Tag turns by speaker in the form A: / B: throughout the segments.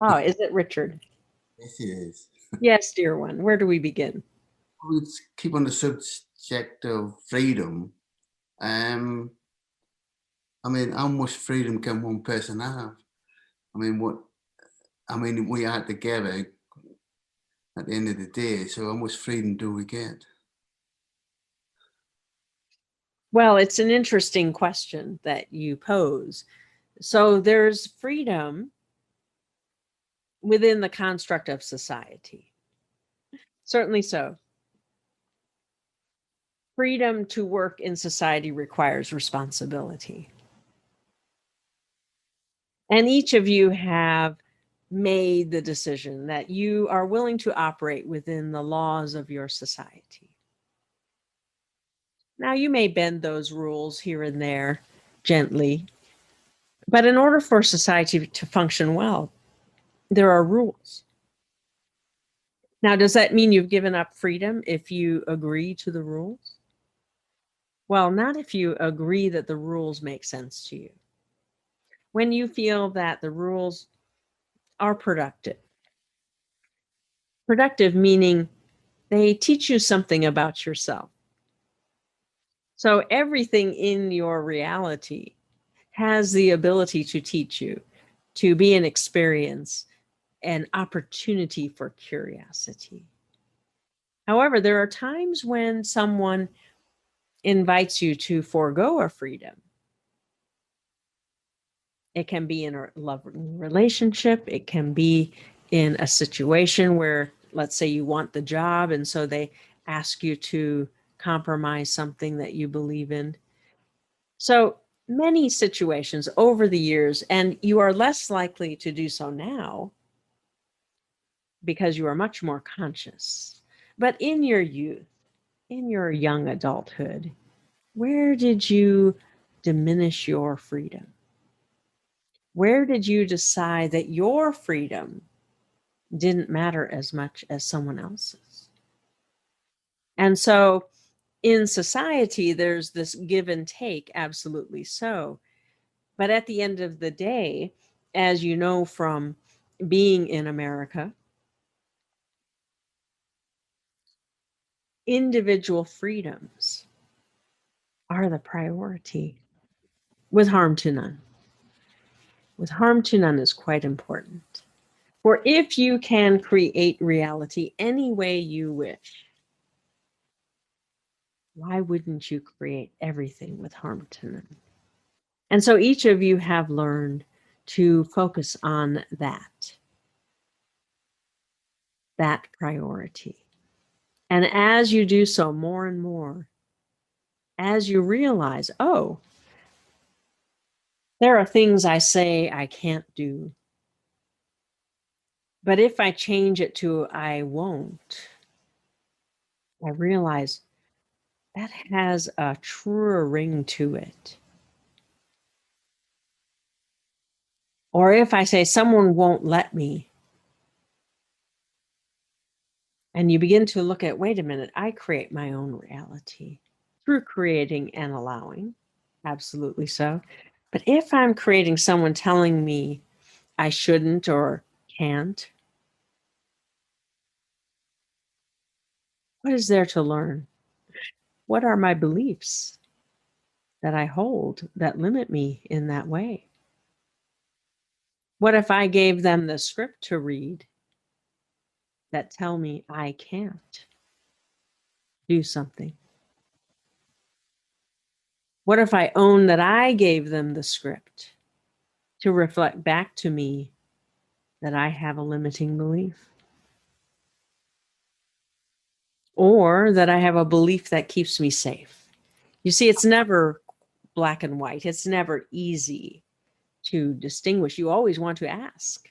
A: Oh, is it Richard?
B: Yes, it is.
A: Yes, dear one. Where do we begin?
B: Let's keep on the subject of freedom. Um, how much freedom can one person have? I mean, what? We are together at the end of the day, so how much freedom do we get?
A: Well, it's an interesting question that you pose. So there's freedom within the construct of society. Certainly so. Freedom to work in society requires responsibility. And each of you have made the decision that you are willing to operate within the laws of your society. Now, you may bend those rules here and there gently, but in order for society to function well, there are rules. Now, does that mean you've given up freedom if you agree to the rules? Well, not if you agree that the rules make sense to you. When you feel that the rules are productive, productive meaning they teach you something about yourself. So everything in your reality has the ability to teach you, to be an experience, an opportunity for curiosity. However, there are times when someone invites you to forego a freedom. It can be in a love relationship, it can be in a situation where, let's say, you want the job, and so they ask you to compromise something that you believe in. So many situations over the years, and you are less likely to do so now because you are much more conscious. But in your youth, in your young adulthood, where did you diminish your freedom? Where did you decide that your freedom didn't matter as much as someone else's? And so in society, there's this give and take, absolutely so. But at the end of the day, as you know from being in America, individual freedoms are the priority with harm to none. With harm to none is quite important. For if you can create reality any way you wish, why wouldn't you create everything with harm to none? And so each of you have learned to focus on that priority. And as you do so more and more, as you realize, oh, there are things I say I can't do, but if I change it to I won't, I realize that has a truer ring to it. Or if I say someone won't let me, and you begin to look at, wait a minute, I create my own reality through creating and allowing. Absolutely so. But if I'm creating someone telling me I shouldn't or can't, what is there to learn? What are my beliefs that I hold that limit me in that way? What if I gave them the script to read that tell me I can't do something? What if I own that I gave them the script to reflect back to me that I have a limiting belief? Or that I have a belief that keeps me safe? You see, it's never black and white. It's never easy to distinguish. You always want to ask,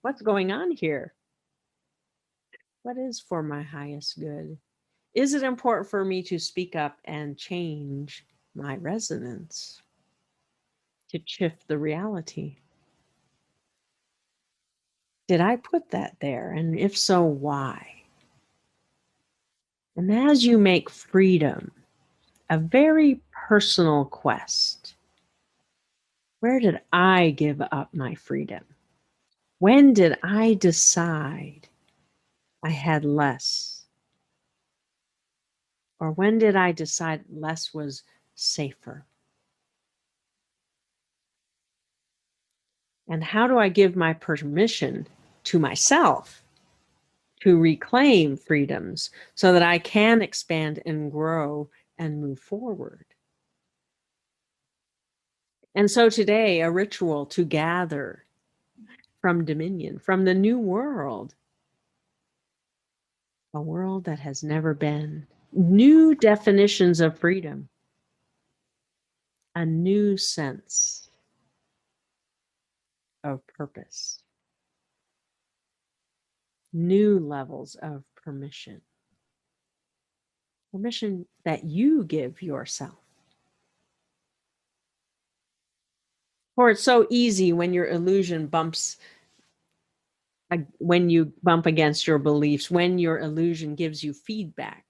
A: what's going on here? What is for my highest good? Is it important for me to speak up and change my resonance, to shift the reality? Did I put that there? And if so, why? And as you make freedom a very personal quest, where did I give up my freedom? When did I decide I had less? Or when did I decide less was safer? And how do I give my permission to myself to reclaim freedoms so that I can expand and grow and move forward? And so today, a ritual to gather from dominion, from the new world, a world that has never been, new definitions of freedom, a new sense of purpose, new levels of permission, permission that you give yourself. For it's so easy when your illusion bumps, when you bump against your beliefs, when your illusion gives you feedback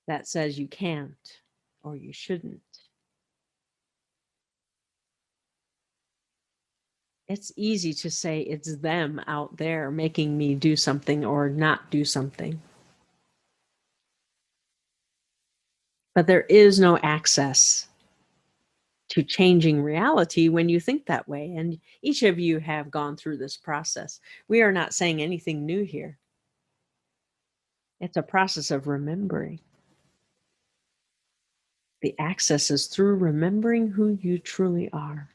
A: that says you can't or you shouldn't. It's easy to say it's them out there making me do something or not do something. But there is no access to changing reality when you think that way. And each of you have gone through this process. We are not saying anything new here. It's a process of remembering. The access is through remembering who you truly are.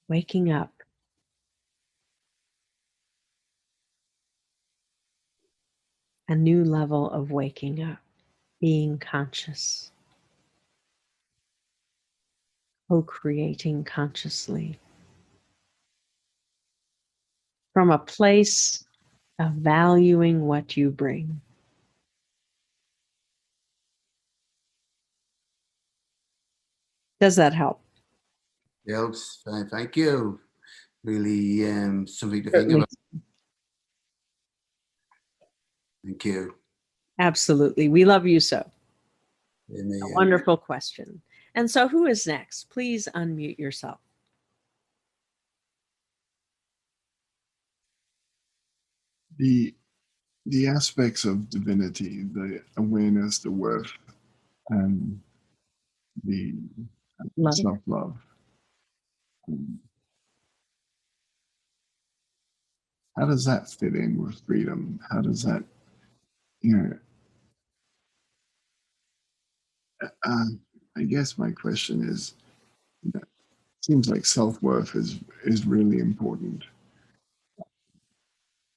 A: Waking up. A new level of waking up. Being conscious. Co-creating consciously. From a place of valuing what you bring. Does that help?
B: Helps. Thank you. Really something to think
A: Certainly.
B: about. Thank you.
A: Absolutely. We love you so. A
B: Yeah.
A: wonderful question. And so who is next? Please unmute yourself.
C: The the aspects of divinity, the awareness, the worth, and the
A: Love.
C: self-love. How does that fit in with freedom? How does that, you know, I guess my question is, it seems like self-worth is really important.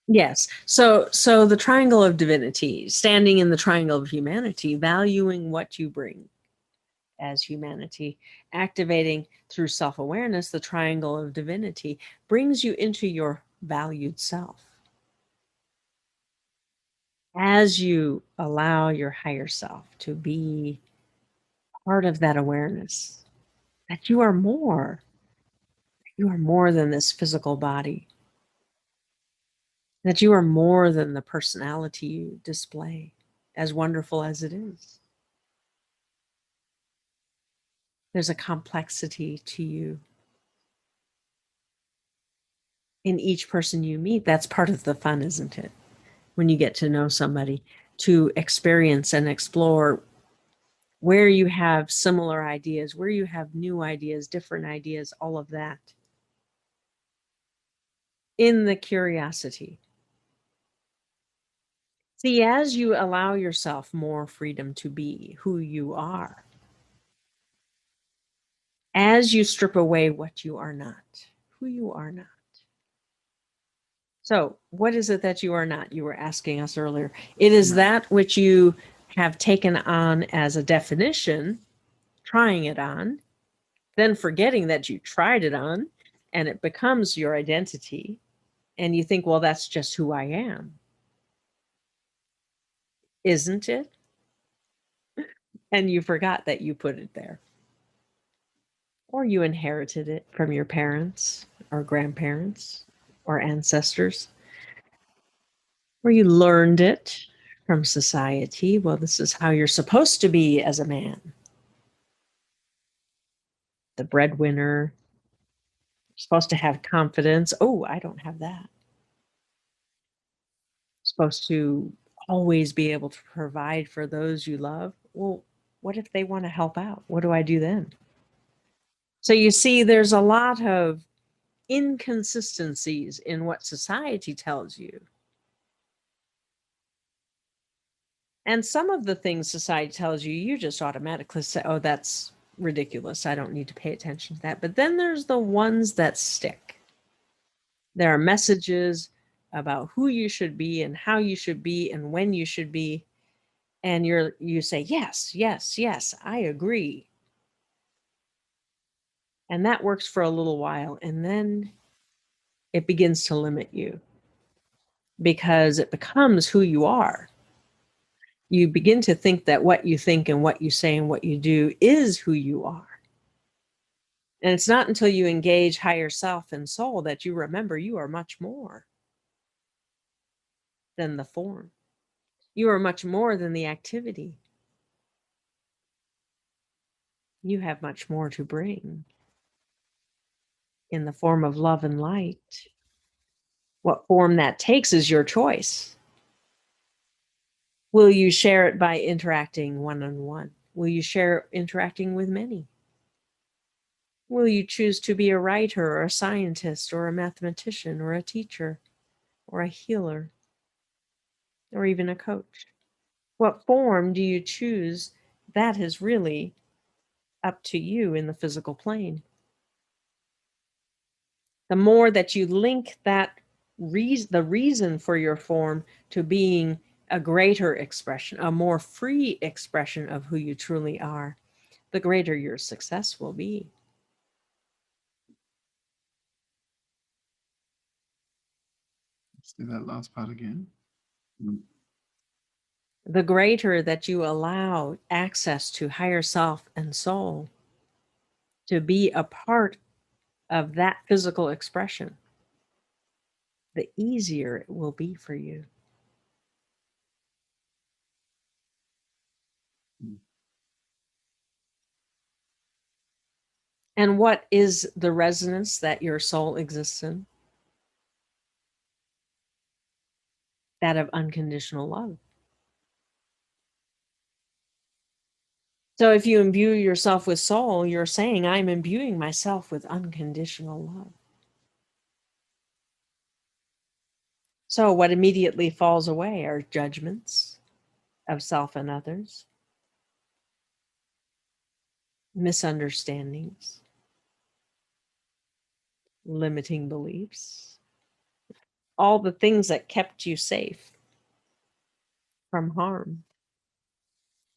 A: Yes. So the triangle of divinity, standing in the triangle of humanity, valuing what you bring as humanity, activating through self-awareness, the triangle of divinity brings you into your valued self. As you allow your higher self to be part of that awareness, that you are more than this physical body, that you are more than the personality you display, as wonderful as it is. There's a complexity to you. In each person you meet, that's part of the fun, isn't it? When you get to know somebody, to experience and explore where you have similar ideas, where you have new ideas, different ideas, all of that. In the curiosity. See, as you allow yourself more freedom to be who you are, as you strip away what you are not, who you are not. So, what is it that you are not? You were asking us earlier. It is that which you have taken on as a definition, trying it on, then forgetting that you tried it on, and it becomes your identity. And you think, well, that's just who I am. Isn't it? And you forgot that you put it there. Or you inherited it from your parents or grandparents or ancestors. Or you learned it from society. Well, this is how you're supposed to be as a man. the breadwinner. You're supposed to have confidence. Oh, I don't have that. Supposed to always be able to provide for those you love. Well, what if they want to help out? What do I do then? So you see, there's a lot of inconsistencies in what society tells you. And some of the things society tells you, you just automatically say, oh, that's ridiculous. I don't need to pay attention to that. But then there's the ones that stick. There are messages about who you should be and how you should be and when you should be. And you say, yes, yes, yes, I agree. And that works for a little while. And then it begins to limit you because it becomes who you are. You begin to think that what you think and what you say and what you do is who you are. And it's not until you engage higher self and soul that you remember you are much more than the form. You are much more than the activity. You have much more to bring in the form of love and light. What form that takes is your choice. Will you share it by interacting one-on-one? Will you share interacting with many? Will you choose to be a writer or a scientist or a mathematician or a teacher or a healer or even a coach? What form do you choose? That is really up to you in the physical plane. The more that you link that the reason for your form to being a greater expression, a more free expression of who you truly are, the greater your success will be.
C: Say that last part again. Mm.
A: The greater that you allow access to higher self and soul to be a part of that physical expression, the easier it will be for you.
C: Mm.
A: And what is the resonance that your soul exists in? That of unconditional love. So if you imbue yourself with soul, you're saying, I'm imbuing myself with unconditional love. So what immediately falls away are judgments of self and others, misunderstandings, limiting beliefs, all the things that kept you safe from harm,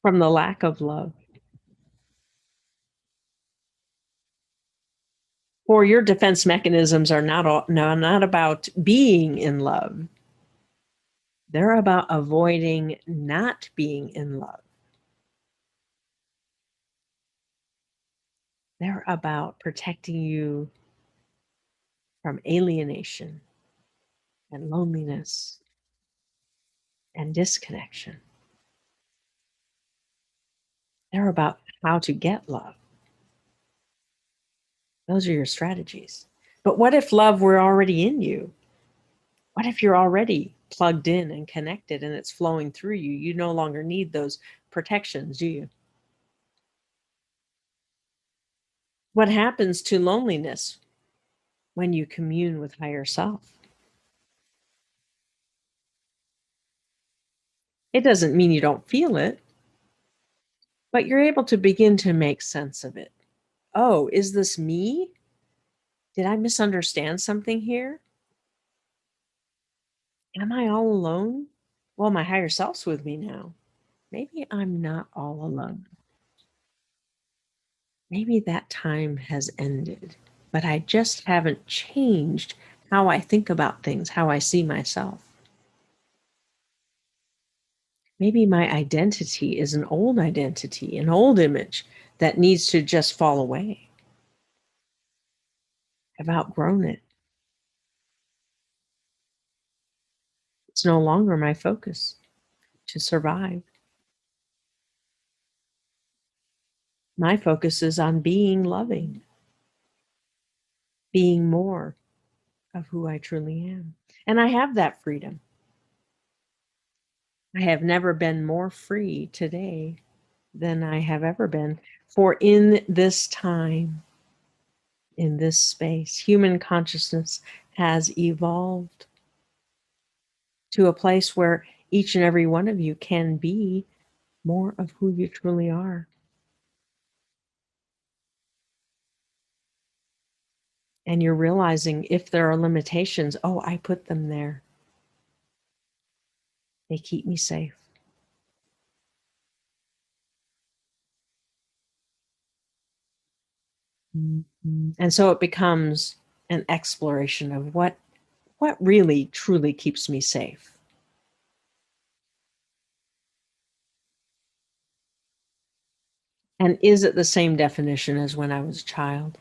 A: from the lack of love. For your defense mechanisms are not about being in love. They're about avoiding not being in love. They're about protecting you from alienation and loneliness and disconnection. They're about how to get love. Those are your strategies. But what if love were already in you? What if you're already plugged in and connected and it's flowing through you? You no longer need those protections, do you? What happens to loneliness when you commune with higher self? It doesn't mean you don't feel it, but you're able to begin to make sense of it. Oh, is this me? Did I misunderstand something here? Am I all alone? Well, my higher self's with me now. Maybe I'm not all alone. Maybe that time has ended, but I just haven't changed how I think about things, how I see myself. Maybe my identity is an old identity, an old image that needs to just fall away. I've outgrown it. It's no longer my focus to survive. My focus is on being loving, being more of who I truly am. And I have that freedom. I have never been more free today than I have ever been. For in this time, in this space, human consciousness has evolved to a place where each and every one of you can be more of who you truly are. And you're realizing if there are limitations, oh, I put them there. They keep me safe. And so it becomes an exploration of what really truly keeps me safe. And is it the same definition as when I was a child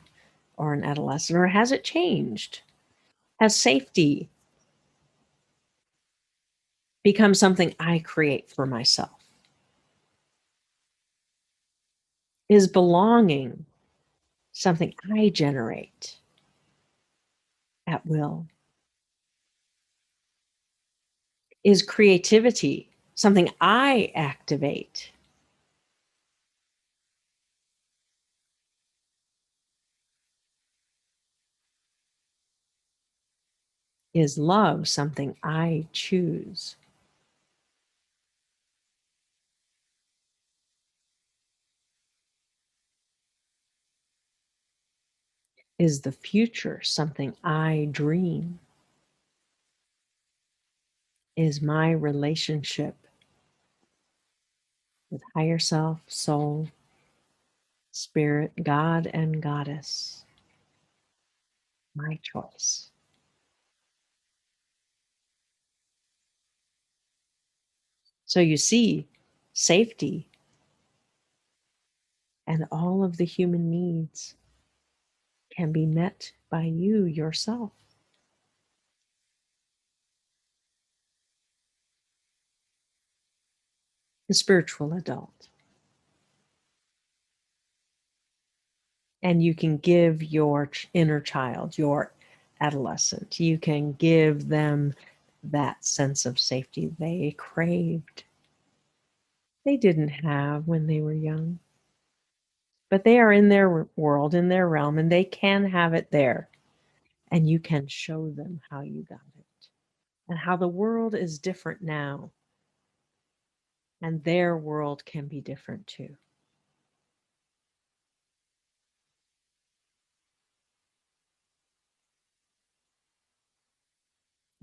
A: or an adolescent, or has it changed? Has safety become something I create for myself? Is belonging something I generate at will? Is creativity something I activate? Is love something I choose? Is the future something I dream? Is my relationship with higher self, soul, spirit, God, and goddess my choice? So you see, safety and all of the human needs can be met by you yourself. The spiritual adult. And you can give your inner child, your adolescent, you can give them that sense of safety they craved. They didn't have when they were young, but they are in their world, in their realm, and they can have it there. And you can show them how you got it and how the world is different now. And their world can be different too.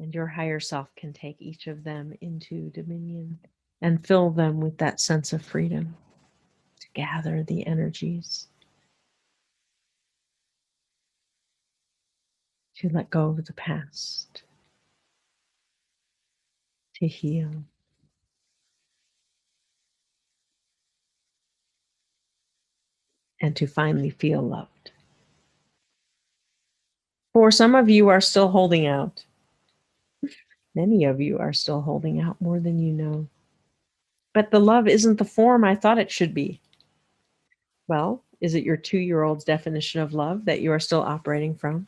A: And your higher self can take each of them into dominion and fill them with that sense of freedom to gather the energies, to let go of the past, to heal, and to finally feel loved. For some of you are still holding out. Many of you are still holding out more than you know. But the love isn't the form I thought it should be. Well, is it your 2-year-old's definition of love that you are still operating from?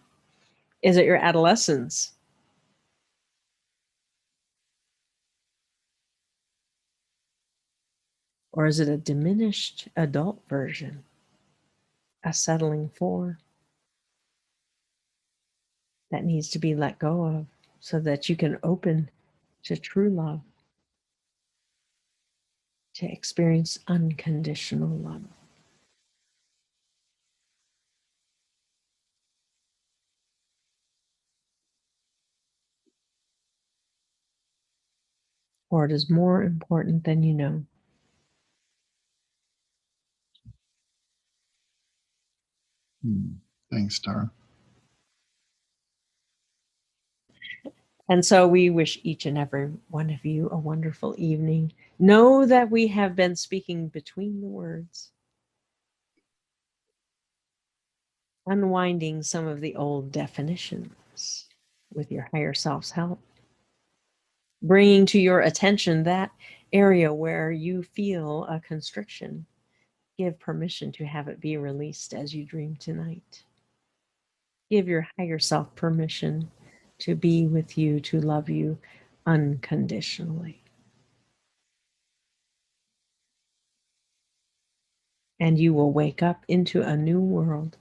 A: Is it your adolescence? Or is it a diminished adult version, a settling for that needs to be let go of so that you can open to true love, to experience unconditional love? Or it is more important than you know.
C: Thanks, Tara.
A: And so we wish each and every one of you a wonderful evening. Know that we have been speaking between the words, unwinding some of the old definitions with your higher self's help, bringing to your attention that area where you feel a constriction. Give permission to have it be released as you dream tonight. Give your higher self permission to be with you, to love you unconditionally. And you will wake up into a new world